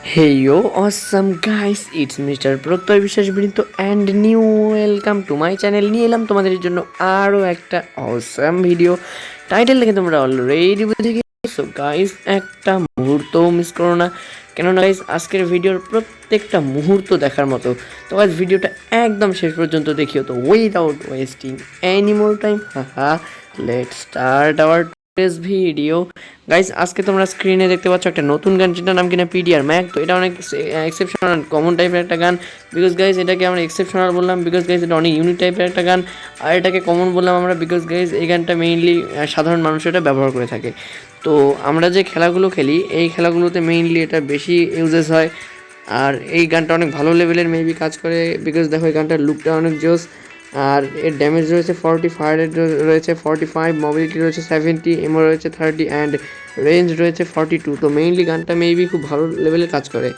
Hey yo, awesome guys, it's Mr. প্রত্যয় বিশ্বাস বৃন্দ and new welcome to my channel. নিয়ে এলাম তোমাদের জন্য আরও একটা অসাম ভিডিও। টাইটেল দেখে তোমরা অলরেডি বুঝে গেছো গাইস, একটা মুহূর্তও মিস করো না, কেননা গাইস আজকের ভিডিওর প্রত্যেকটা মুহূর্ত দেখার মতো। তো গাইস ভিডিওটা একদম শেষ পর্যন্ত দেখিও। তো without wasting any more time, let's start our video. Guys আজকে তোমরা স্ক্রিনে দেখতে পাচ্ছ একটা নতুন গান, যেটার নাম কিনা পিডিআর ম্যাক। তো এটা অনেক এক্সেপশনাল কমন টাইপের একটা গান। বিকজ গাইস এটাকে আমরা এক্সেপশনাল বললাম বিকজ গাইস এটা অনেক ইউনিক টাইপের একটা গান। আর এটাকে কমন বললাম আমরা বিকজ গাইস এই গানটা মেইনলি সাধারণ মানুষ এটা ব্যবহার করে থাকে। তো আমরা যে খেলাগুলো খেলি এই খেলাগুলোতে মেইনলি এটা বেশি ইউজেস হয়। আর এই গানটা অনেক ভালো লেভেলের মেবি কাজ করে বিকজ দেখো এই গানটার লুকটা অনেক জোস। আর এর ড্যামেজ রয়েছে 40, ফায়ার রেট রয়েছে 45, মোবিলিটি রয়েছে 70, এমও রয়েছে 30 অ্যান্ড রেঞ্জ রয়েছে 42। তো মেইনলি গানটা মেবি খুব ভালো লেভেলে কাজ করে।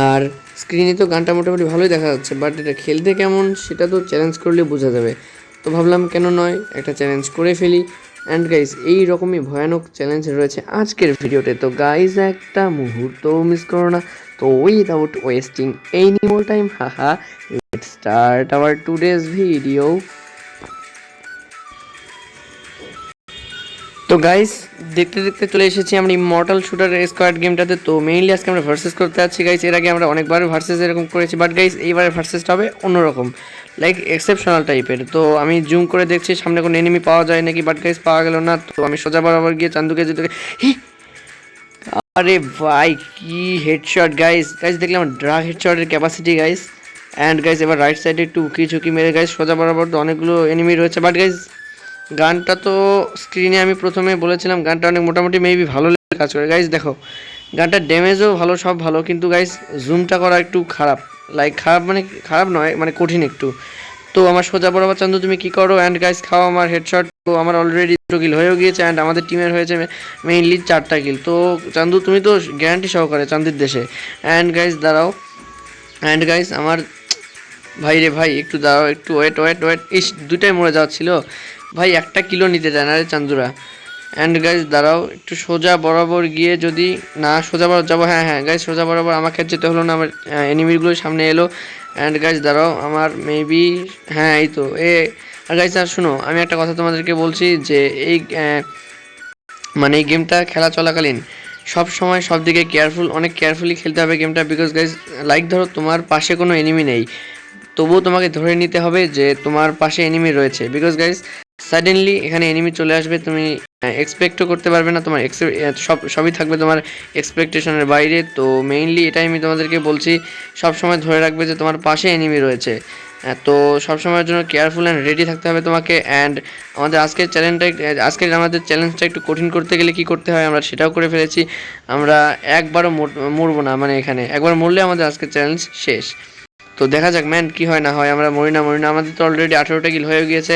আর স্ক্রিনে তো গানটা মোটামুটি ভালোই দেখা যাচ্ছে, বাট এটা খেলতে কেমন সেটা তো চ্যালেঞ্জ করলে বোঝা যাবে। তো ভাবলাম কেন নয়, একটা চ্যালেঞ্জ করে ফেলি। অ্যান্ড গাইজ এই রকমই ভয়ানক চ্যালেঞ্জ রয়েছে আজকের ভিডিওতে। তো গাইজ একটা মুহূর্তও মিস করো না। তো without wasting any more time, let's start our today's video. তো গাইস দেখতে দেখতে চলে এসেছি আমরা ইমমর্টাল শুটার স্কোয়াড গেমটাতে। তো মেইনলি আজকে আমরা ভার্সেস করতে যাচ্ছি গাইস। এর আগে আমরা অনেকবার ভার্সেস এরকম করেছি, বাট গাইস এইবারে ভার্সেসটা হবে অন্যরকম, লাইক এক্সেপশনাল টাইপের। তো আমি জুম করে দেখছি সামনে কোনো এনিমি পাওয়া যায় নাকি, বাট গাইস পাওয়া গেল না। তো আমি সোজা বরাবর গিয়ে চান্দুকে যেতে, আরে ভাই কি হেডশট গাইস। গাইস দেখলাম ড্রাগ হেডশটের ক্যাপাসিটি গাইস। অ্যান্ড গাইস এবার রাইট সাইডে একটু উকি ঝুঁকি মেরে গাইস সোজা বরাবর তো অনেকগুলো এনিমি রয়েছে। বাট গাইস গানটা তো স্ক্রিনে আমি প্রথমে বলেছিলাম গানটা অনেক মোটামুটি মেবি ভালো কাজ করে। গাইস দেখো গানটার ড্যামেজও ভালো, সব ভালো, কিন্তু গাইস জুমটা করা একটু খারাপ, লাইক খারাপ মানে খারাপ নয়, মানে কঠিন একটু। তো আমার সোজা বরাবর চান্দু তুমি কি করো, অ্যান্ড গাইস খাও আমার হেডশট। তো আমার অলরেডি 2 কিল হয়েও গিয়েছে অ্যান্ড আমাদের টিমের হয়েছে মেইনলি 4টা কিল। তো চান্দু তুমি তো গ্যারান্টি সহকারে চান্দির দেশে। অ্যান্ড গাইস দাঁড়াও, অ্যান্ড গাইস আমার ভাই রে ভাই একটু দাঁড়াও, একটু ওয়েট ওয়েট ওয়েট। ইস দুটাই মরে যাচ্ছিল ভাই, একটা কিলো নিতে চায় না রে চান্দুরা। অ্যান্ড গাইজ দাঁড়াও একটু সোজা বরাবর গিয়ে যদি না সোজা বরাবর যাবো, হ্যাঁ গাইজ সোজা বরাবর আমাকে যেতে হলো না, আমার এনিমিগুলো সামনে এলো। অ্যান্ড গাইজ দাঁড়াও আমার মেবি, হ্যাঁ এই তো আর গাইজ আর শুনো আমি একটা কথা তোমাদেরকে বলছি যে এই মানে এই গেমটা খেলা চলাকালীন সব সময় সব দিকে কেয়ারফুল, অনেক কেয়ারফুলি খেলতে হবে গেমটা। বিকজ গাইজ লাইক ধরো তোমার পাশে কোনো এনিমি নেই, তবুও তোমাকে ধরে নিতে হবে যে তোমার পাশে এনিমি রয়েছে। বিকজ গাইজ সাডেনলি এখানে এনিমি চলে আসবে, তুমি এক্সপেক্টও করতে পারবে না, তোমার সবই থাকবে তোমার এক্সপেকটেশনের বাইরে। তো মেইনলি এটাই আমি তোমাদেরকে বলছি, সব সময় ধরে রাখবে যে তোমার পাশে এনিমি রয়েছে। তো সবসময়ের জন্য কেয়ারফুল অ্যান্ড রেডি থাকতে হবে তোমাকে। অ্যান্ড আমাদের চ্যালেঞ্জটা একটু কঠিন করতে গেলে কি করতে হয় আমরা সেটাও করে ফেলেছি। আমরা একবারও মরবো না, মানে এখানে একবার মরলে আমাদের আজকের চ্যালেঞ্জ শেষ। তো দেখা যাক ম্যান কি হয় না হয়, আমরা মরি না। আমাদের তো অলরেডি 18টা কিল হয়ে গিয়েছে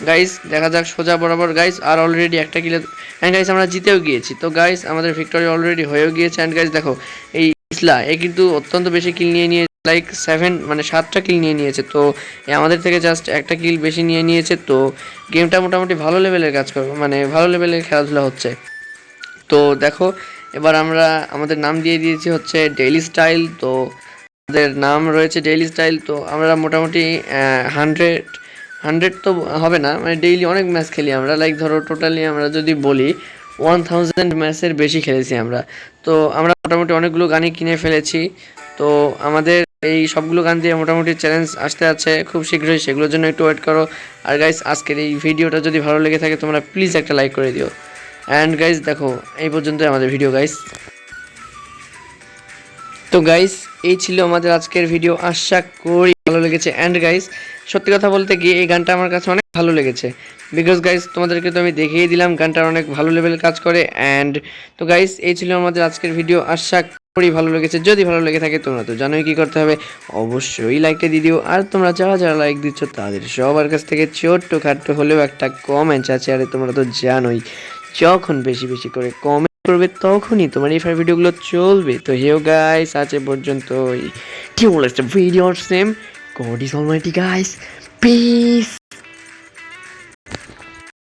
গাইস। দেখা যাক সোজা বরাবর গাইস, আর অলরেডি একটা কিলে অ্যান্ড গাইস আমরা জিতেও গিয়েছি। তো গাইস আমাদের ভিক্টোরি অলরেডি হয়েও গিয়েছে। অ্যান্ড গাইস দেখো এই ইসলা কিন্তু অত্যন্ত বেশি কিল নিয়ে লাইক 7 মানে 7টা কিল নিয়েছে। তো আমাদের থেকে জাস্ট একটা কিল বেশি নিয়েছে। তো গেমটা মোটামুটি ভালো লেভেলের কাজ করবে, মানে ভালো লেভেলের খেলাধুলা হচ্ছে। তো দেখো এবার আমরা আমাদের নাম দিয়ে দিয়েছি হচ্ছে ডেইলি স্টাইল। তো আমাদের নাম রয়েছে ডেইলি স্টাইল। তো আমরা মোটামুটি 100 তো হবে না, মানে ডেইলি অনেক ম্যাচ খেলি আমরা, লাইক ধরো টোটালি আমরা যদি বলি 1000 ম্যাচের বেশি খেলেছি আমরা। তো আমরা মোটামুটি অনেকগুলো গানই কিনে ফেলেছি। তো আমাদের এই সবগুলো গান দিয়ে মোটামুটি চ্যালেঞ্জ আসতে আছে খুব শীঘ্রই, সেগুলোর জন্য একটু ওয়েট করো। আর গাইস আজকের এই ভিডিওটা যদি ভালো লেগে থাকে তোমরা প্লিজ একটা লাইক করে দিও। অ্যান্ড গাইস দেখো এই পর্যন্তই আমাদের ভিডিও গাইস। তো গাইস এই ছিল আমাদের আজকের ভিডিও, আশা করি ভালো লেগেছে। অ্যান্ড গাইস সত্যি কথা বলতে গিয়ে এই গানটা আমার কাছে অনেক ভালো লেগেছে। বিকজ গাইস তোমাদেরকে তো আমি দেখিয়ে দিলাম গানটা অনেক ভালো লেভেলে কাজ করে। অ্যান্ড তো গাইস এই ছিল আমাদের আজকের ভিডিও, আশা করি ভালো লেগেছে। যদি ভালো লেগে থাকে তোমরা তো জানোই কি করতে হবে, অবশ্যই লাইকটা দিয়ে দিও। আর তোমরা যারা যারা লাইক দিচ্ছ তাদের সবার কাছ থেকে ছোট্ট খাট্ট হলেও একটা কমেন্ট আছে, আরে তোমরা তো জানোই যখন বেশি বেশি করে কমেন্ট করবে তখনই তোমার এই ভিডিওগুলো চলবে। তো হেও গাইস আজ এ পর্যন্তই। Tubeless video same, god is Almighty guys, piece.